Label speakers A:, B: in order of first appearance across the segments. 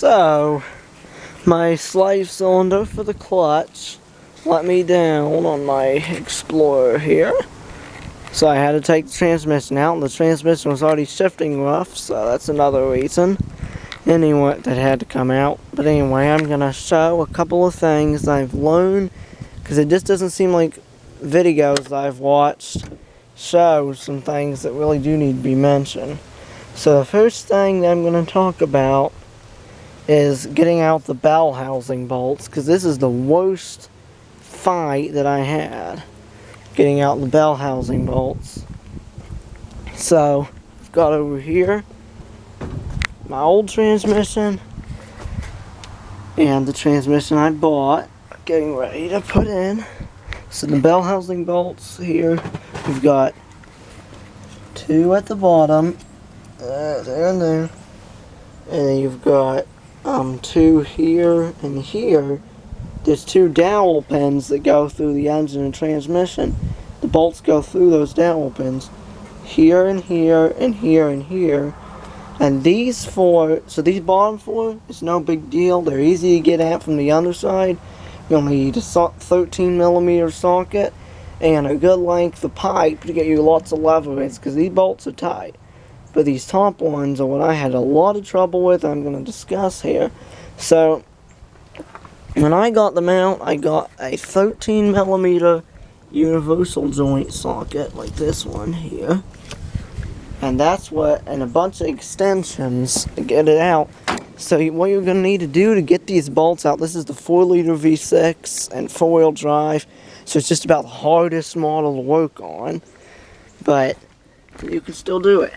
A: So, my slave cylinder for the clutch let me down on my Explorer here. So I had to take the transmission out, and the transmission was already shifting rough, so that's another reason. Anyway, that had to come out. But anyway, I'm going to show a couple of things I've learned, because it just doesn't seem like videos I've watched show some things that really do need to be mentioned. So the first thing that I'm going to talk about is getting out the bell housing bolts, because this is the worst fight that I had, getting out the bell housing bolts. So I've got over here my old transmission and the transmission I bought, getting ready to put in. So the bell housing bolts here, we've got two at the bottom, there and there, and then you've got two here and here. There's two dowel pins that go through the engine and transmission. The bolts go through those dowel pins here and here and here and here. And these four, so these bottom four, it's no big deal. They're easy to get at from the underside. You only need a 13mm socket and a good length of pipe to get you lots of leverage, because these bolts are tight. But these top ones are what I had a lot of trouble with, I'm going to discuss here. So when I got them out, I got a 13mm universal joint socket like this one here. And that's what, and a bunch of extensions to get it out. So what you're going to need to do to get these bolts out, this is the 4-liter V6 and 4-wheel drive. So it's just about the hardest model to work on. But you can still do it.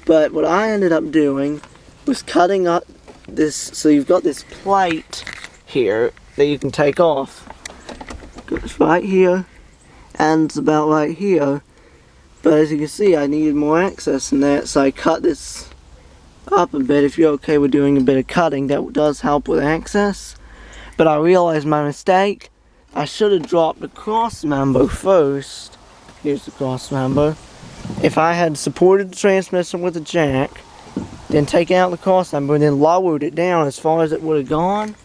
A: But what I ended up doing was cutting up this, so you've got this plate here that you can take off. Goes right here, and it's about right here. But as you can see, I needed more access in that, so I cut this up a bit. If you're okay with doing a bit of cutting, that does help with access. But I realized my mistake. I should have dropped the cross member first. Here's the cross member. If I had supported the transmission with a jack, then taken out the cross member and then lowered it down as far as it would have gone,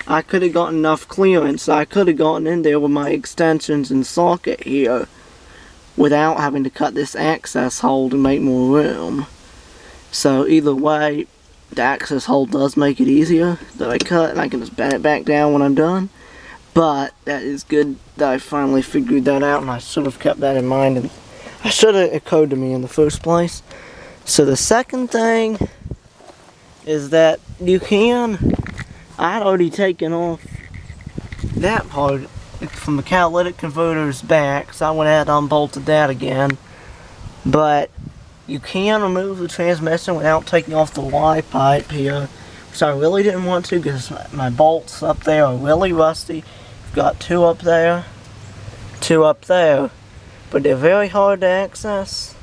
A: I could have gotten enough clearance. I could have gotten in there with my extensions and socket here without having to cut this access hole to make more room. So either way, the access hole does make it easier that I cut, and I can just bend it back down when I'm done. But that is good that I finally figured that out, and I should have kept that in mind, and I should have occurred to me in the first place. So the second thing is that you can, I had already taken off that part from the catalytic converter's back, so I went ahead and unbolted that again. But you can remove the transmission without taking off the Y pipe here, which I really didn't want to, because my bolts up there are really rusty. I've got two up there, but they're very hard to access.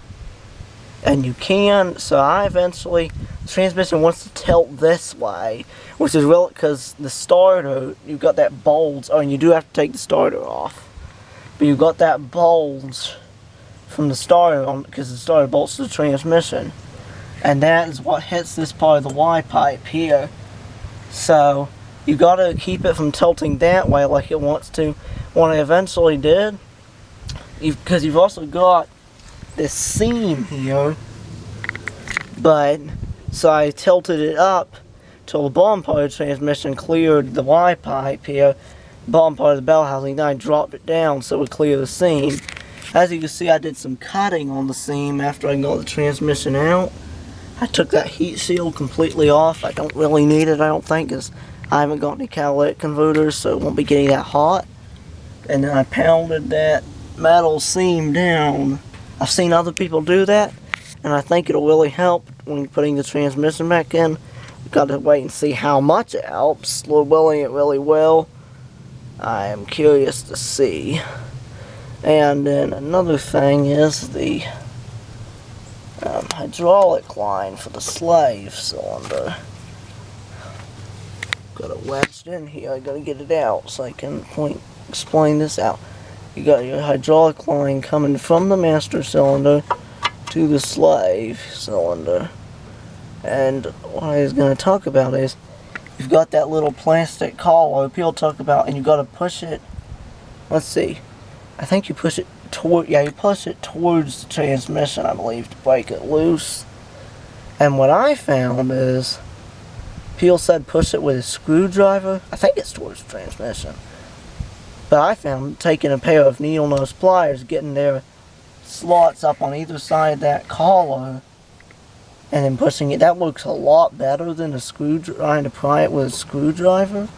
A: And you can, so I eventually, the transmission wants to tilt this way, which is really, because the starter, you've got that bulge, and you do have to take the starter off, but you've got that bulge from the starter on, because the starter bolts the transmission, and that is what hits this part of the Y pipe here. So you got to keep it from tilting that way like it wants to. What I eventually did, because you've also got this seam here, but so I tilted it up till the bottom part of the transmission cleared the Y pipe here, bottom part of the bell housing. Then I dropped it down so it would clear the seam. As you can see, I did some cutting on the seam after I got the transmission out. I took that heat shield completely off. I don't really need it, I don't think, because I haven't got any catalytic converters, so it won't be getting that hot. And then I pounded that metal seam down. I've seen other people do that, and I think it'll really help when putting the transmission back in. We've got to wait and see how much it helps. Lord willing, it really will. I am curious to see. And then another thing is the hydraulic line for the slave cylinder. Got it wedged in here. I gotta get it out so I can explain this out. You got your hydraulic line coming from the master cylinder to the slave cylinder. And what I was going to talk about is, you've got that little plastic collar people talk about, and you got to push it. Let's see. I think you push it toward, yeah, you push it towards the transmission, I believe, to break it loose. And what I found is, people said push it with a screwdriver. I think it's towards the transmission. But I found taking a pair of needle nose pliers, getting their slots up on either side of that collar, and then pushing it, that works a lot better than trying to pry it with a screwdriver.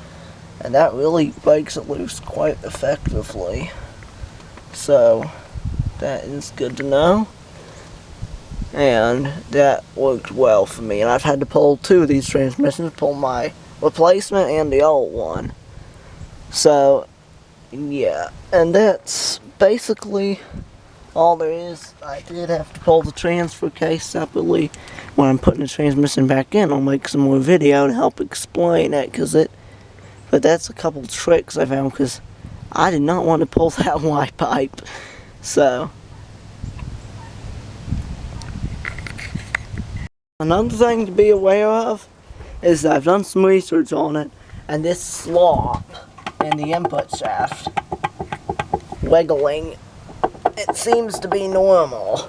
A: And that really breaks it loose quite effectively. So, that is good to know. And that worked well for me. And I've had to pull 2 of these transmissions, pull my replacement and the old one. So, yeah. And that's basically all there is. I did have to pull the transfer case separately. When I'm putting the transmission back in, I'll make some more video to help explain it, but that's a couple tricks I found, because I did not want to pull that Y pipe. So, another thing to be aware of is that I've done some research on it, and this slop in the input shaft wiggling, it seems to be normal.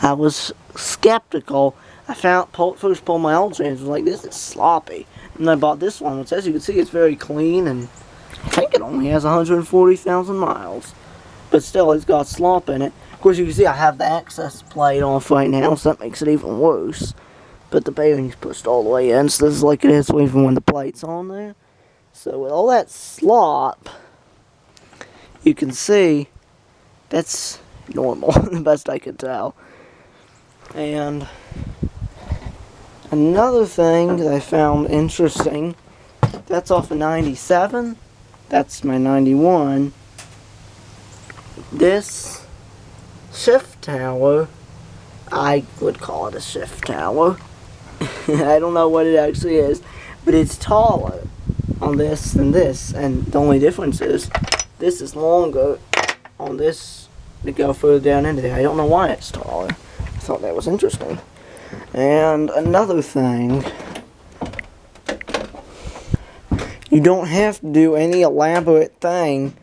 A: I was skeptical. I first pulled my old transmission, like, this is sloppy. And I bought this one, which, as you can see, it's very clean, and I think it only has 140,000 miles. But still, it's got slop in it. Of course, you can see I have the access plate off right now, so that makes it even worse. But the bearing's pushed all the way in, so this is like it is even when the plate's on there. So with all that slop, you can see that's normal, the best I could tell. And another thing that I found interesting, that's off of 97, that's my 91. This shift tower, I would call it a shift tower. I don't know what it actually is, but it's taller on this than this, and the only difference is this is longer on this to go further down into there. I don't know why it's taller. I thought that was interesting. And another thing, you don't have to do any elaborate thing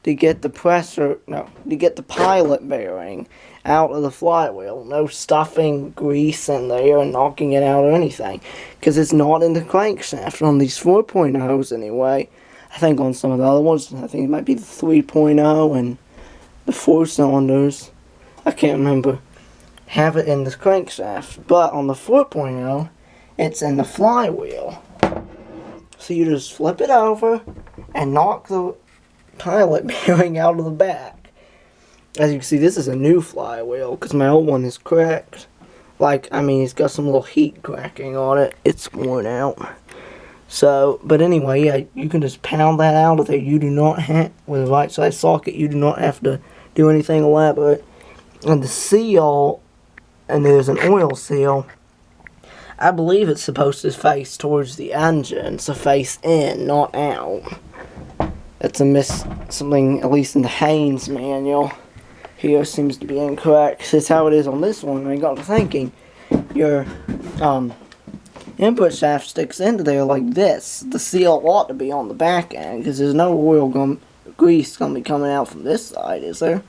A: to get the to get the pilot bearing out of the flywheel. No stuffing grease in there and knocking it out or anything, because it's not in the crankshaft on these 4.0s anyway. I think on some of the other ones, I think it might be the 3.0 and the 4 cylinders, I can't remember, have it in the crankshaft. But on the 4.0, it's in the flywheel. So you just flip it over and knock the pilot bearing out of the back. As you can see, this is a new flywheel, because my old one is cracked. Like, I mean, it's got some little heat cracking on it. It's worn out. So, but anyway, yeah, you can just pound that out of there. You do not have, with a right side socket, you do not have to do anything elaborate. And the seal, and there's an oil seal, I believe it's supposed to face towards the engine, so face in, not out. That's something, at least in the Haynes manual here, seems to be incorrect. That's how it is on this one. I got to thinking, your input shaft sticks into there like this. The seal ought to be on the back end, because there's no grease going to be coming out from this side, is there?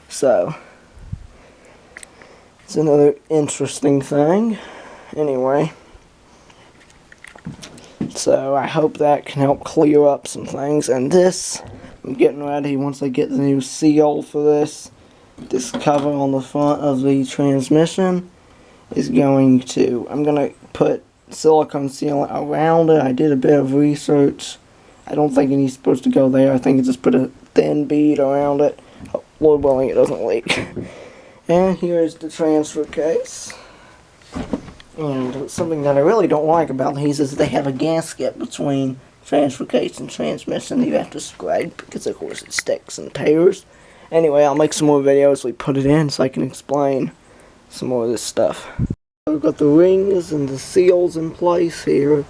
A: So, it's another interesting thing. Anyway, so I hope that can help clear up some things. And this, I'm getting ready, once I get the new seal for this cover on the front of the transmission is I'm going to put silicone sealant around it. I did a bit of research. I don't think it needs supposed to go there. I think it's just put a thin bead around it. Lord willing, it doesn't leak. And here's the transfer case. And something that I really don't like about these is they have a gasket between transfer case and transmission that you have to scrape, because of course it sticks and tears. Anyway, I'll make some more videos we put it in so I can explain some more of this stuff. I've got the rings and the seals in place here.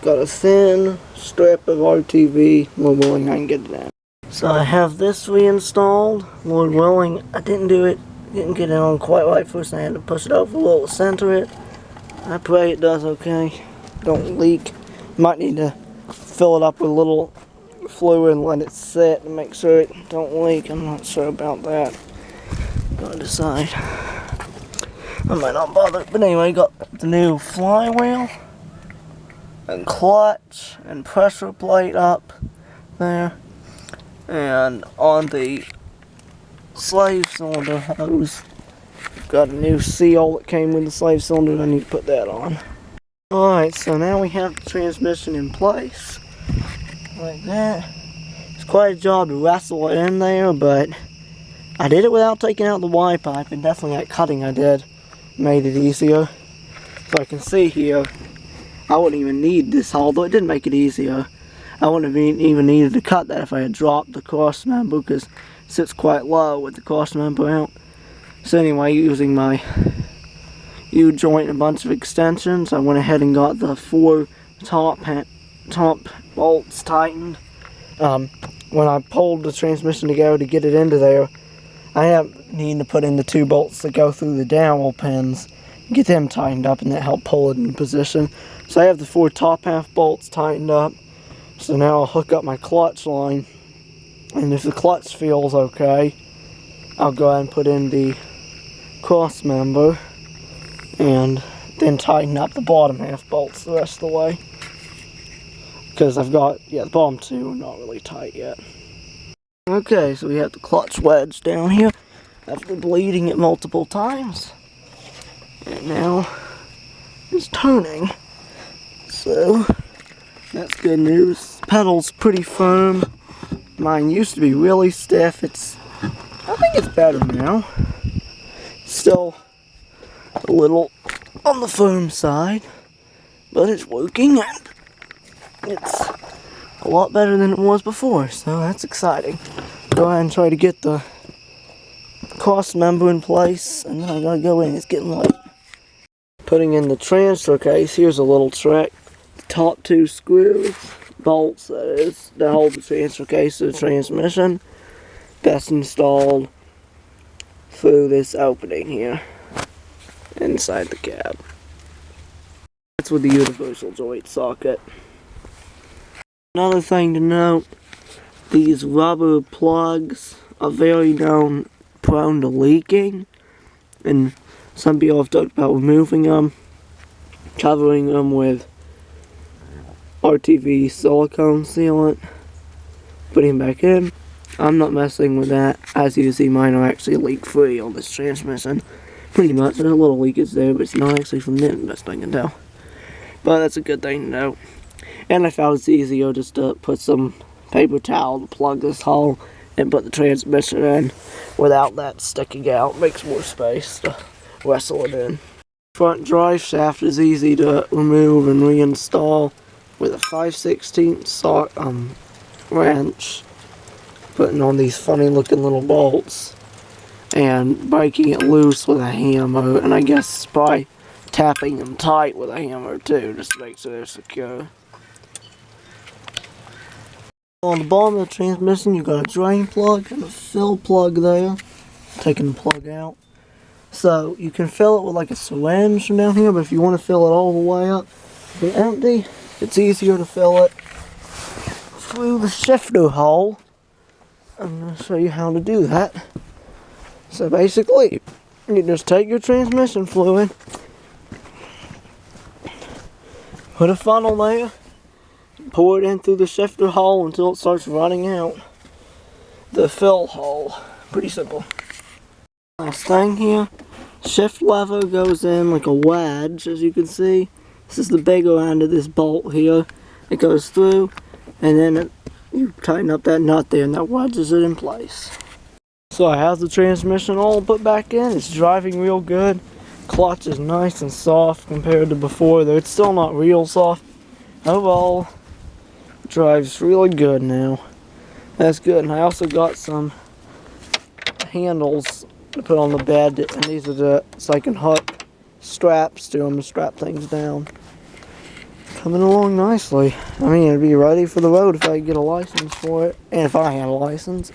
A: Got a thin strip of RTV. Lord willing, I can get it in. So I have this reinstalled. Lord willing, I didn't get it on quite right first. I had to push it over a little, center it. I pray it does okay. Don't leak. Might need to fill it up with a little fluid and let it sit and make sure it don't leak. I'm not sure about that. Gotta decide. I might not bother. But anyway, got the new flywheel and clutch and pressure plate up there. And on the slave cylinder hose, got a new seal that came with the slave cylinder. I need to put that on. Alright, so now we have the transmission in place. Like that. It's quite a job to wrestle it in there, but I did it without taking out the Y pipe, and definitely that cutting I did made it easier. So I can see here, I wouldn't even need this, although it did make it easier. I wouldn't have even needed to cut that if I had dropped the cross member, because it sits quite low with the cross member out. So anyway, using my U-joint and a bunch of extensions, I went ahead and got the 4 top bolts tightened. When I pulled the transmission together to get it into there, I ended up needing to put in the 2 bolts that go through the dowel pins, get them tightened up, and that helped pull it in position. So I have the 4 top half bolts tightened up. So now I'll hook up my clutch line, and if the clutch feels okay, I'll go ahead and put in the cross member and then tighten up the bottom half bolts the rest of the way, because I've got, the bottom 2 are not really tight yet. Okay, so we have the clutch wedge down here after bleeding it multiple times, and now it's turning, so that's good news. Pedal's pretty firm. Mine used to be really stiff. I think it's better now. Still a little on the firm side, but it's working and it's a lot better than it was before, so that's exciting. Go ahead and try to get the cross member in place, and then I gotta go in. It's getting late. Putting in the transfer case, here's a little trick. The top 2 screws, bolts that is, to hold the transfer case to the transmission, that's installed through this opening here inside the cab. That's with the universal joint socket. Another thing to note, these rubber plugs are very prone to leaking, and some people have talked about removing them, covering them with RTV silicone sealant, putting them back in. I'm not messing with that. As you can see, mine are actually leak free on this transmission. Pretty much. There's a little leakage there, but it's not actually from them, best I can tell. But that's a good thing to know. And I found it's easier just to put some paper towel to plug this hole and put the transmission in without that sticking out. Makes more space to wrestle it in. Front drive shaft is easy to remove and reinstall with a 5/16 wrench, putting on these funny looking little bolts and breaking it loose with a hammer, and I guess by tapping them tight with a hammer too, just to make sure they're secure. On the bottom of the transmission, you've got a drain plug and a fill plug there. Taking the plug out. So you can fill it with like a syringe from down here, but if you want to fill it all the way up and empty, it's easier to fill it through the shifter hole. I'm going to show you how to do that. So basically, you just take your transmission fluid, put a funnel there, pour it in through the shifter hole until it starts running out the fill hole. Pretty simple. Last thing here, shift lever goes in like a wedge, as you can see. This is the bigger end of this bolt here. It goes through, and then you tighten up that nut there, and that wedges it in place. So I have the transmission all put back in. It's driving real good. Clutch is nice and soft compared to before, though it's still not real soft. Overall, it drives really good now. That's good. And I also got some handles to put on the bed, and these are so I can hook straps to them to strap things down. Coming along nicely. I mean, it'd be ready for the road if I could get a license for it, and if I had a license.